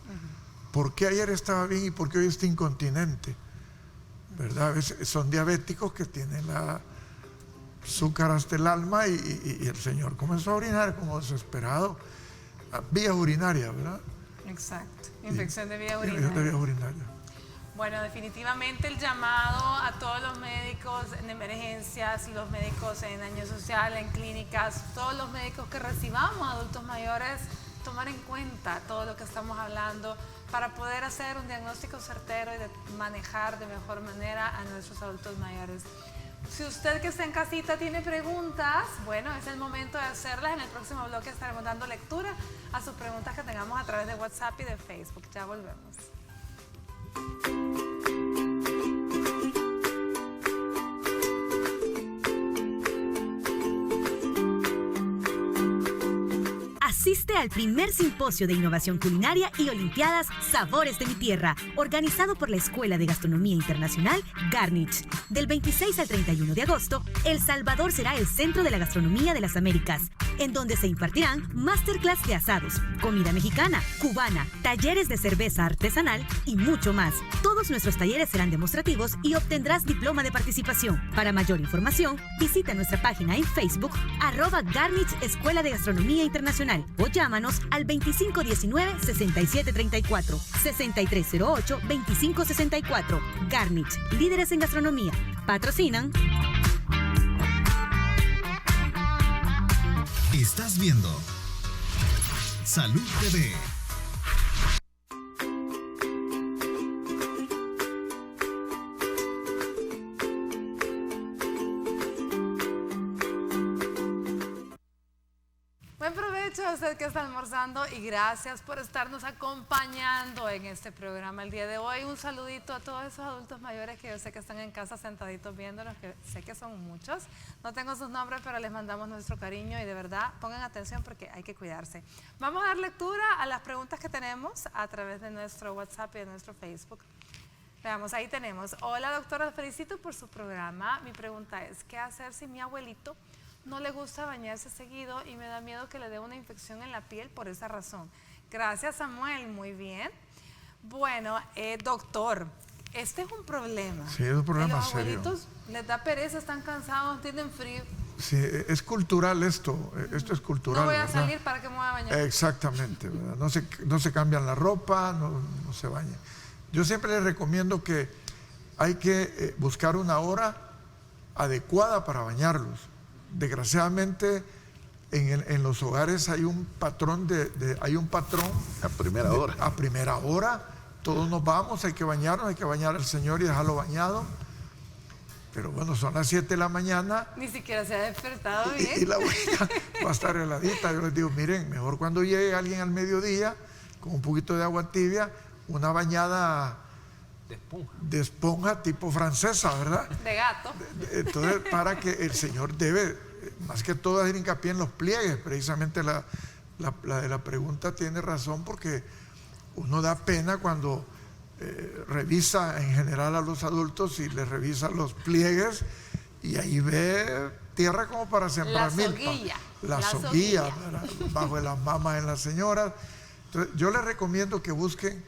por qué ayer estaba bien y por qué hoy está incontinente, ¿verdad? A veces son diabéticos que tienen la azúcar hasta el alma y el señor comenzó a orinar como desesperado, vías urinarias, ¿verdad? Exacto, infección de vía urinaria. Bueno, definitivamente el llamado a todos los médicos en emergencias, los médicos en daño social, en clínicas, todos los médicos que recibamos adultos mayores, tomar en cuenta todo lo que estamos hablando para poder hacer un diagnóstico certero y de manejar de mejor manera a nuestros adultos mayores. Si usted que está en casita tiene preguntas, bueno, es el momento de hacerlas. En el próximo bloque estaremos dando lectura a sus preguntas que tengamos a través de WhatsApp y de Facebook. Ya volvemos. Asiste al primer simposio de innovación culinaria y olimpiadas Sabores de mi Tierra, organizado por la Escuela de Gastronomía Internacional Garnich. Del 26 al 31 de agosto, El Salvador será el centro de la gastronomía de las Américas, en donde se impartirán masterclass de asados, comida mexicana, cubana, talleres de cerveza artesanal y mucho más. Todos nuestros talleres serán demostrativos y obtendrás diploma de participación. Para mayor información, visita nuestra página en Facebook @Garnich Escuela de Gastronomía Internacional o llámanos al 2519-6734, 6308-2564. Garnich, líderes en gastronomía. Patrocinan. Estás viendo Salud TV. Buen provecho a usted que está almorzando y gracias por estarnos acompañando en este programa el día de hoy. Un saludito a todos esos adultos mayores que yo sé que están en casa sentaditos viéndonos, que sé que son muchos. No tengo sus nombres, pero les mandamos nuestro cariño y de verdad pongan atención porque hay que cuidarse. Vamos a dar lectura a las preguntas que tenemos a través de nuestro WhatsApp y de nuestro Facebook. Veamos, ahí tenemos. Hola doctora, felicito por su programa. Mi pregunta es, ¿qué hacer si mi abuelito no le gusta bañarse seguido y me da miedo que le dé una infección en la piel por esa razón? Gracias, Samuel, muy bien. Bueno, doctor, este es un problema. Sí, es un problema serio. Los abuelitos les da pereza, están cansados, tienen frío. Sí, es cultural esto es cultural. No voy a ¿verdad? salir para que me voy a bañar. Exactamente, ¿verdad? No se cambian la ropa, no se bañan. Yo siempre les recomiendo que hay que buscar una hora adecuada para bañarlos. Desgraciadamente en los hogares hay un patrón a primera hora. A primera hora todos nos vamos, hay que bañarnos, hay que bañar al señor y dejarlo bañado. Pero bueno, son las 7 de la mañana. Ni siquiera se ha despertado bien. Y la abuelita va a estar heladita. Yo les digo, miren, mejor cuando llegue alguien al mediodía con un poquito de agua tibia, una bañada de esponja tipo francesa, ¿verdad? De gato. Entonces, para que el señor debe, más que todo, hacer hincapié en los pliegues. Precisamente la de la pregunta tiene razón, porque uno da pena cuando revisa en general a los adultos y les revisa los pliegues y ahí ve tierra como para sembrar milpa. La soguilla, bajo de las mamas en las señoras. Entonces, yo les recomiendo que busquen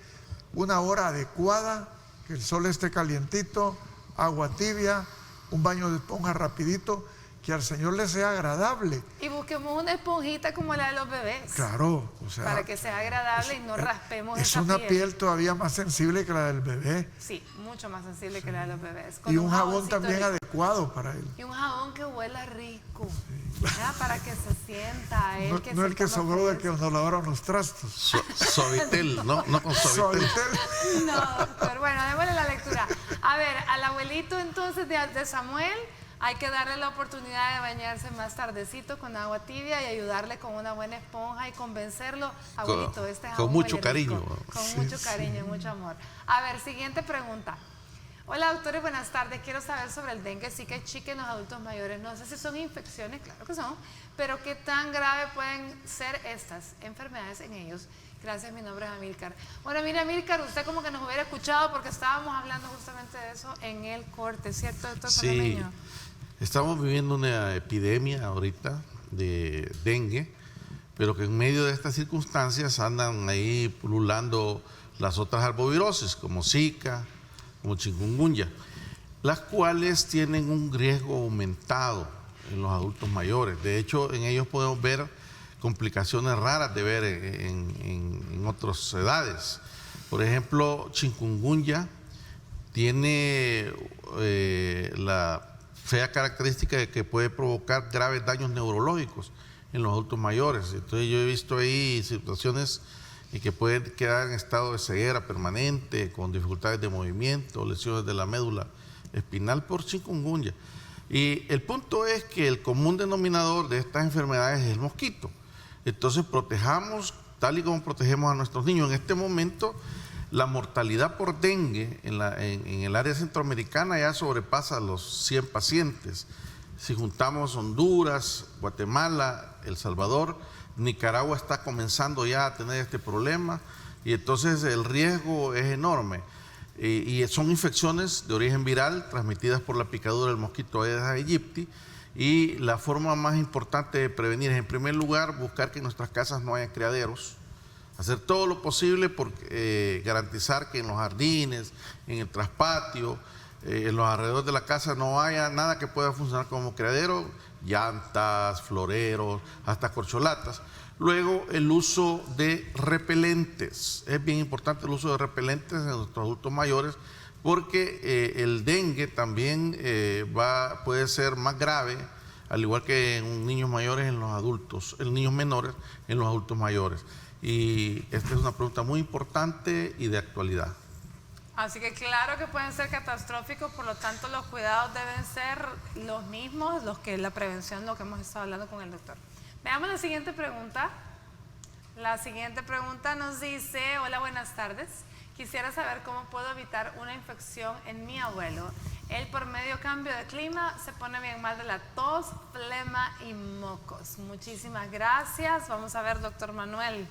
una hora adecuada, que el sol esté calientito, agua tibia, un baño de esponja rapidito, que al señor le sea agradable. Y busquemos una esponjita como la de los bebés. Claro, o sea, para que sea agradable y no raspemos es esa una piel. piel todavía más sensible que la del bebé. Sí, mucho más sensible que la de los bebés. Y un jabón jaboncito también rico. adecuado para él. Y un jabón que huela rico, ¿verdad? Para que se sienta él. No el que sobró de que nos lavaron los trastos. Suavitel, no con Suavitel. No, doctor. Bueno, démosle la lectura. A ver, al abuelito entonces de Samuel hay que darle la oportunidad de bañarse más tardecito con agua tibia y ayudarle con una buena esponja y convencerlo. Abuelito, este jabón con mucho huele cariño. rico. Con mucho cariño, mucho amor. A ver, siguiente pregunta. Hola doctores, buenas tardes. Quiero saber sobre el dengue. Sí que hay chica en los adultos mayores. No sé si son infecciones, claro que son, pero qué tan grave pueden ser estas enfermedades en ellos. Gracias, mi nombre es Amílcar. Bueno, mira, Amílcar, usted como que nos hubiera escuchado porque estábamos hablando justamente de eso en el corte, ¿cierto, doctor Panameño? Estamos viviendo una epidemia ahorita de dengue, pero que en medio de estas circunstancias andan ahí pululando las otras arbovirosis, como Zika, como chikungunya, las cuales tienen un riesgo aumentado en los adultos mayores. De hecho, en ellos podemos ver complicaciones raras de ver en otras edades. Por ejemplo, chikungunya tiene la fea característica de que puede provocar graves daños neurológicos en los adultos mayores. Entonces yo he visto ahí situaciones en que pueden quedar en estado de ceguera permanente, con dificultades de movimiento, lesiones de la médula espinal por chikungunya. Y el punto es que el común denominador de estas enfermedades es el mosquito. Entonces protejamos tal y como protegemos a nuestros niños. En este momento la mortalidad por dengue en el área centroamericana ya sobrepasa los 100 pacientes. Si juntamos Honduras, Guatemala, El Salvador, Nicaragua está comenzando ya a tener este problema y entonces el riesgo es enorme. Y son infecciones de origen viral transmitidas por la picadura del mosquito Aedes aegypti, y la forma más importante de prevenir es, en primer lugar, buscar que en nuestras casas no haya criaderos, hacer todo lo posible por garantizar que en los jardines, en el traspatio, en los alrededores de la casa no haya nada que pueda funcionar como criadero, llantas, floreros, hasta corcholatas. Luego, el uso de repelentes. Es bien importante el uso de repelentes en nuestros adultos mayores, porque el dengue también puede ser más grave, al igual que en niños mayores en los adultos, en niños menores en los adultos mayores. Y esta es una pregunta muy importante y de actualidad. Así que claro que pueden ser catastróficos, por lo tanto los cuidados deben ser los mismos, los que la prevención, lo que hemos estado hablando con el doctor. Veamos la siguiente pregunta. La siguiente pregunta nos dice, hola, buenas tardes. Quisiera saber cómo puedo evitar una infección en mi abuelo. Él por medio cambio de clima se pone bien mal de la tos, flema y mocos. Muchísimas gracias. Vamos a ver, doctor Manuel.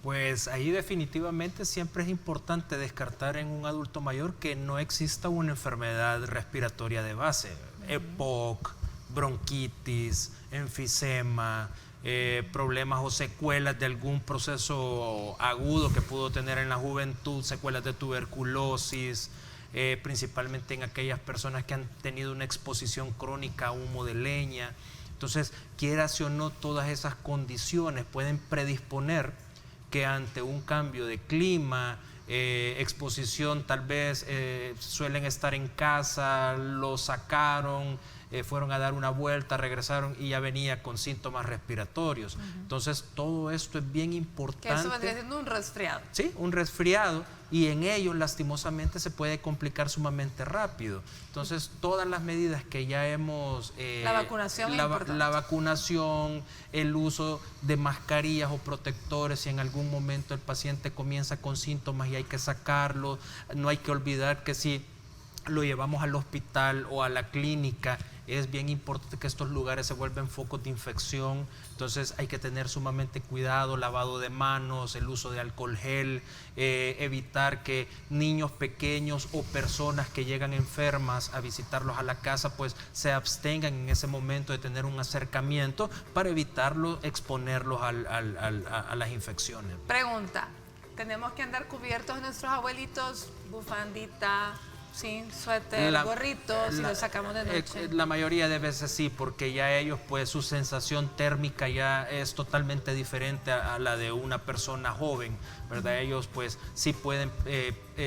Pues ahí definitivamente siempre es importante descartar en un adulto mayor que no exista una enfermedad respiratoria de base. EPOC, bronquitis, enfisema, problemas o secuelas de algún proceso agudo que pudo tener en la juventud, secuelas de tuberculosis, principalmente en aquellas personas que han tenido una exposición crónica a humo de leña. Entonces, quieras o no, todas esas condiciones pueden predisponer que ante un cambio de clima, exposición, tal vez suelen estar en casa, lo sacaron, fueron a dar una vuelta, regresaron y ya venía con síntomas respiratorios. Entonces, todo esto es bien importante. Que eso vendría siendo un resfriado. Sí, un resfriado, y en ellos lastimosamente se puede complicar sumamente rápido. Entonces, todas las medidas que ya hemos... la vacunación es importante. La vacunación, el uso de mascarillas o protectores, si en algún momento el paciente comienza con síntomas y hay que sacarlo, no hay que olvidar que si lo llevamos al hospital o a la clínica, es bien importante que estos lugares se vuelven focos de infección. Entonces hay que tener sumamente cuidado, lavado de manos, el uso de alcohol gel, evitar que niños pequeños o personas que llegan enfermas a visitarlos a la casa pues se abstengan en ese momento de tener un acercamiento para evitarlo, exponerlos a las infecciones. Pregunta, ¿tenemos que andar cubiertos de nuestros abuelitos? Bufandita, sí, suéter, gorrito, si lo sacamos de noche. La mayoría de veces sí, porque ya ellos, pues su sensación térmica ya es totalmente diferente a la de una persona joven, ¿verdad? Ellos pues sí pueden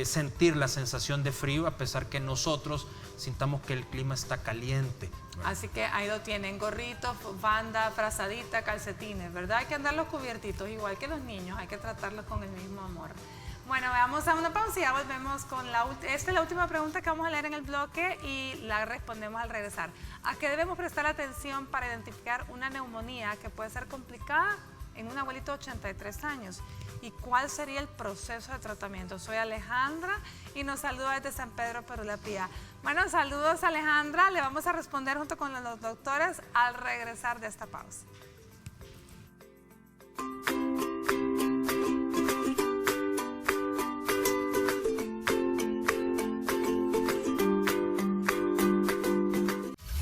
sentir la sensación de frío, a pesar que nosotros sintamos que el clima está caliente. Así que ahí lo tienen, gorrito, banda, frazadita, calcetines, ¿verdad? Hay que andarlos cubiertitos, igual que los niños, hay que tratarlos con el mismo amor. Bueno, vamos a una pausa y ya volvemos con esta es la última pregunta que vamos a leer en el bloque y la respondemos al regresar. ¿A qué debemos prestar atención para identificar una neumonía que puede ser complicada en un abuelito de 83 años? ¿Y cuál sería el proceso de tratamiento? Soy Alejandra y nos saluda desde San Pedro, Perú, Pía. Bueno, saludos Alejandra, le vamos a responder junto con los doctores al regresar de esta pausa.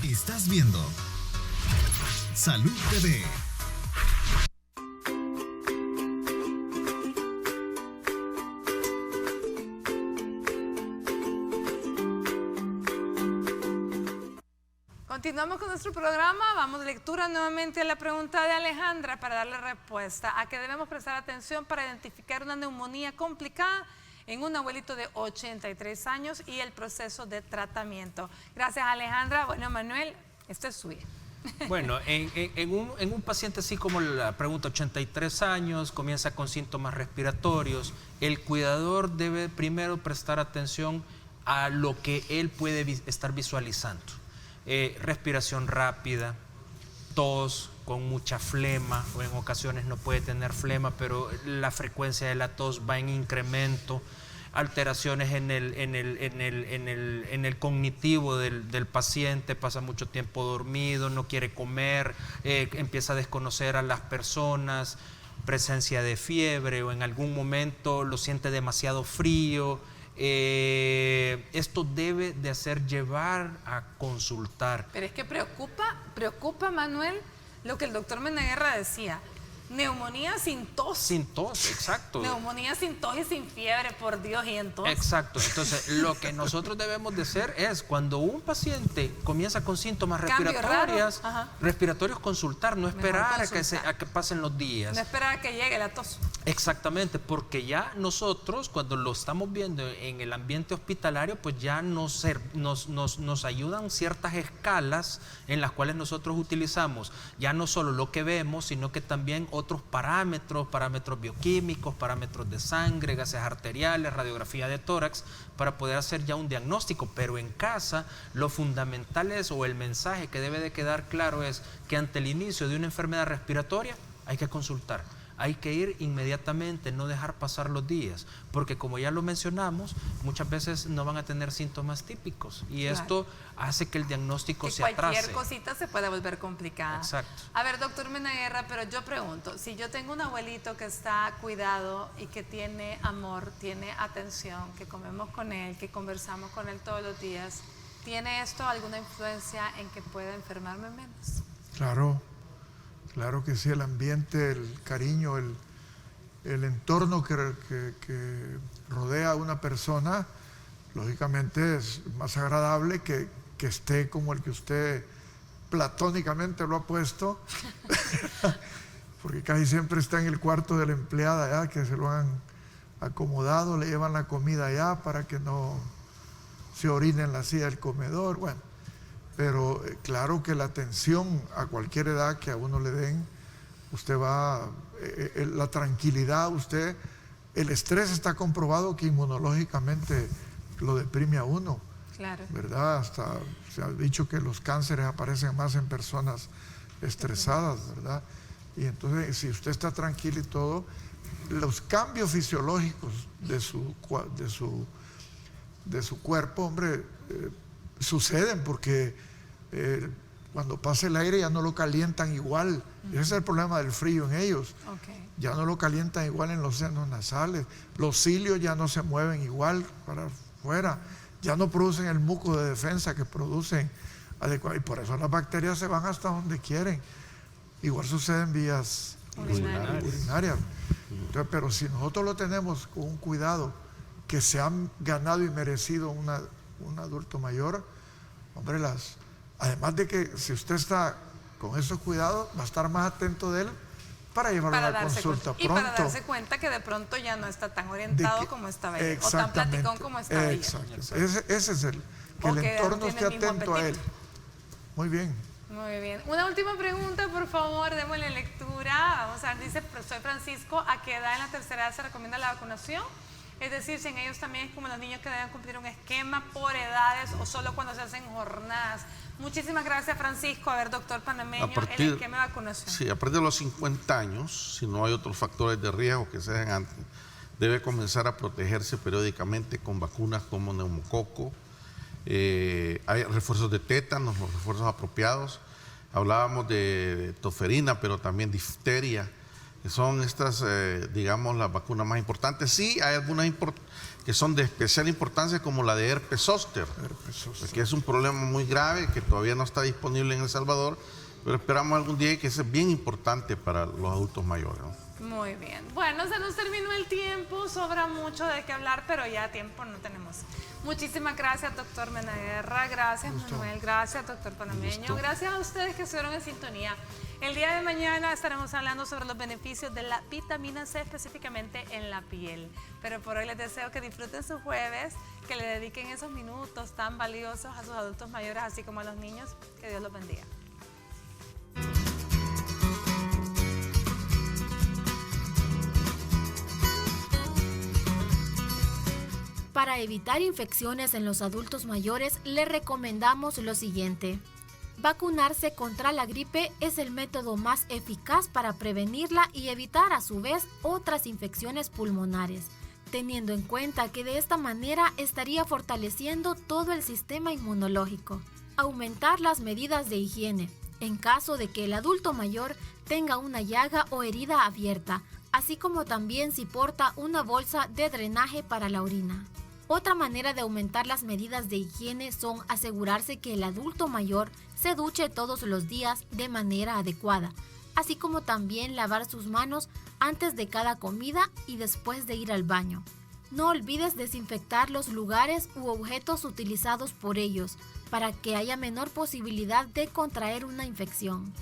Estás viendo Salud TV. Continuamos con nuestro programa, vamos lectura nuevamente a la pregunta de Alejandra para darle respuesta. ¿A qué debemos prestar atención para identificar una neumonía complicada en un abuelito de 83 años y el proceso de tratamiento? Gracias, Alejandra. Bueno, Manuel, esto es suyo. Bueno, en un paciente así como la pregunta, 83 años, comienza con síntomas respiratorios, el cuidador debe primero prestar atención a lo que él puede estar visualizando. Respiración rápida, tos con mucha flema, o en ocasiones no puede tener flema, pero la frecuencia de la tos va en incremento, alteraciones en el cognitivo del paciente, pasa mucho tiempo dormido, no quiere comer, empieza a desconocer a las personas, presencia de fiebre o en algún momento lo siente demasiado frío. Esto debe de hacer llevar a consultar. Pero es que preocupa, Manuel, lo que el doctor Meneguerra decía. Neumonía sin tos. Sin tos, exacto. Neumonía sin tos y sin fiebre, por Dios, y en tos. Exacto. Entonces, lo que nosotros debemos de hacer es, cuando un paciente comienza con síntomas respiratorios, consultar, no esperar a que pasen los días. No esperar a que llegue la tos. Exactamente, porque ya nosotros, cuando lo estamos viendo en el ambiente hospitalario, pues ya nos ayudan ciertas escalas en las cuales nosotros utilizamos ya no solo lo que vemos, sino que también otros parámetros bioquímicos, parámetros de sangre, gases arteriales, radiografía de tórax, para poder hacer ya un diagnóstico. Pero en casa, lo fundamental es, o el mensaje que debe de quedar claro es que ante el inicio de una enfermedad respiratoria hay que consultar. hay que ir inmediatamente, no dejar pasar los días, porque como ya lo mencionamos, muchas veces no van a tener síntomas típicos y esto hace que el diagnóstico se atrase. Cualquier cosita se puede volver complicada. Exacto. A ver, doctor Menaguerra, pero yo pregunto, si yo tengo un abuelito que está cuidado y que tiene amor, tiene atención, que comemos con él, que conversamos con él todos los días, ¿tiene esto alguna influencia en que pueda enfermarme menos? Claro que sí, el ambiente, el cariño, el entorno que rodea a una persona, lógicamente es más agradable que esté como el que usted platónicamente lo ha puesto, porque casi siempre está en el cuarto de la empleada ya, que se lo han acomodado, le llevan la comida allá para que no se orine en la silla del comedor, bueno. Pero claro que la atención a cualquier edad que a uno le den, usted va, la tranquilidad, el estrés está comprobado que inmunológicamente lo deprime a uno. Claro. ¿Verdad? Hasta se ha dicho que los cánceres aparecen más en personas estresadas, ¿verdad? Y entonces, si usted está tranquilo y todo, los cambios fisiológicos de su cuerpo, hombre, suceden porque cuando pasa el aire ya no lo calientan igual. Ese es el problema del frío en ellos. Ya no lo calientan igual en los senos nasales. Los cilios ya no se mueven igual para afuera. Ya no producen el muco de defensa que producen adecuado. Y por eso las bacterias se van hasta donde quieren. Igual sucede en vías urinarias. Entonces, pero si nosotros lo tenemos con un cuidado que se han ganado y merecido un adulto mayor, hombre, además de que si usted está con esos cuidados, va a estar más atento de él para llevarlo a la consulta pronto. Y para darse cuenta que de pronto ya no está tan orientado como estaba ayer, o tan platicón como estaba ayer. Exacto. Ese es que el entorno esté atento a él. Muy bien. Muy bien. Una última pregunta, por favor, démosle lectura. Vamos a ver, dice, soy Francisco, ¿a qué edad en la tercera edad se recomienda la vacunación? Es decir, si en ellos también es como los niños que deben cumplir un esquema por edades o solo cuando se hacen jornadas. Muchísimas gracias, Francisco. A ver, doctor panameño, el esquema de vacunación. Sí, a partir de los 50 años, si no hay otros factores de riesgo que se den antes, debe comenzar a protegerse periódicamente con vacunas como neumococo. Hay refuerzos de tétanos, los refuerzos apropiados. Hablábamos de toferina, pero también difteria, que son estas, digamos, las vacunas más importantes. Sí, hay algunas que son de especial importancia, como la de herpes zóster, que es un problema muy grave que todavía no está disponible en El Salvador, pero esperamos algún día que es bien importante para los adultos mayores, ¿no? Muy bien. Bueno, se nos terminó el tiempo, sobra mucho de qué hablar, pero ya tiempo no tenemos. Muchísimas gracias, doctor Menaguerra, gracias, Manuel, gracias, doctor Panameño, gracias a ustedes que estuvieron en sintonía. El día de mañana estaremos hablando sobre los beneficios de la vitamina C, específicamente en la piel. Pero por hoy les deseo que disfruten su jueves, que le dediquen esos minutos tan valiosos a sus adultos mayores, así como a los niños. Que Dios los bendiga. Para evitar infecciones en los adultos mayores, le recomendamos lo siguiente. Vacunarse contra la gripe es el método más eficaz para prevenirla y evitar a su vez otras infecciones pulmonares, teniendo en cuenta que de esta manera estaría fortaleciendo todo el sistema inmunológico. Aumentar las medidas de higiene, en caso de que el adulto mayor tenga una llaga o herida abierta, así como también si porta una bolsa de drenaje para la orina. Otra manera de aumentar las medidas de higiene son asegurarse que el adulto mayor se duche todos los días de manera adecuada, así como también lavar sus manos antes de cada comida y después de ir al baño. No olvides desinfectar los lugares u objetos utilizados por ellos para que haya menor posibilidad de contraer una infección.